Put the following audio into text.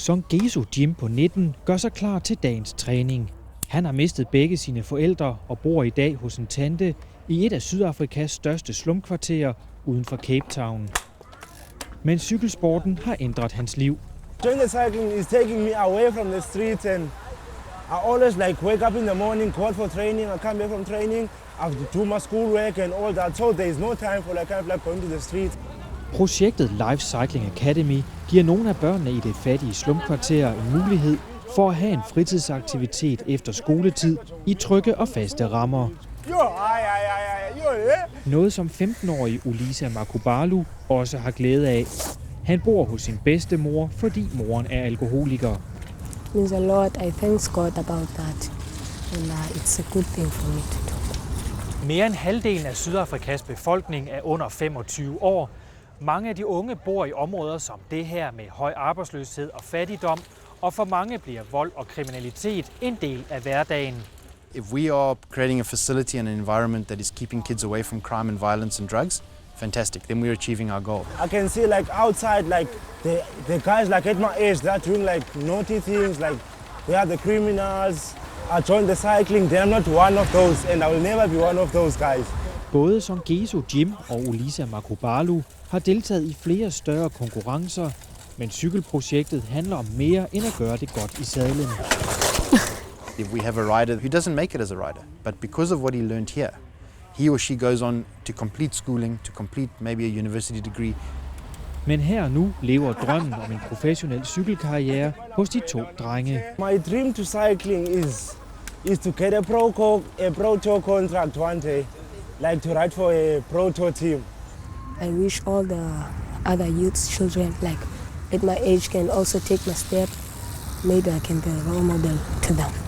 Songeso Jim på 19 gør sig klar til dagens træning. Han har mistet begge sine forældre og bor i dag hos en tante i et af Sydafrikas største slumkvarterer uden for Cape Town. Men cykelsporten har ændret hans liv. Joining cycling is taking me away from the streets, and I always wake up in the morning, call for training, I come back from training, I have to do my schoolwork and all that, so there is no time for going to the street. Projektet Life Cycling Academy giver nogle af børnene i det fattige slumkvarter en mulighed for at have en fritidsaktivitet efter skoletid i trygge og faste rammer. Noget som 15-årige Ulisa Makubalu også har glæde af. Han bor hos sin bedstemor, fordi moren er alkoholiker. Means a lot. I thank God about that. And it's a good thing for me to do. Mere end halvdelen af Sydafrikas befolkning er under 25 år. Mange af de unge bor i områder som det her med høj arbejdsløshed og fattigdom, og for mange bliver vold og kriminalitet en del af hverdagen. If we are creating a facility and an environment that is keeping kids away from crime and violence and drugs, fantastic, then we're achieving our goal. I can see outside the guys at my age, they're doing naughty things, they are the criminals. I joined the cycling, they're not one of those, and I will never be one of those guys. Både Songeso Jim og Ulisa Makubalu har deltaget i flere større konkurrencer, men cykelprojektet handler om mere end at gøre det godt i sadlen. If we have a rider who doesn't make it as a rider, but because of what he learned here, he or she goes on to complete schooling, to complete maybe a university degree. Men her og nu lever drømmen om en professionel cykelkarriere hos de to drenge. My dream to cycling is to get a pro tour contract one day, to ride for a pro tour team. I wish all the other youth children at my age can also take my step. Maybe I can be a role model to them.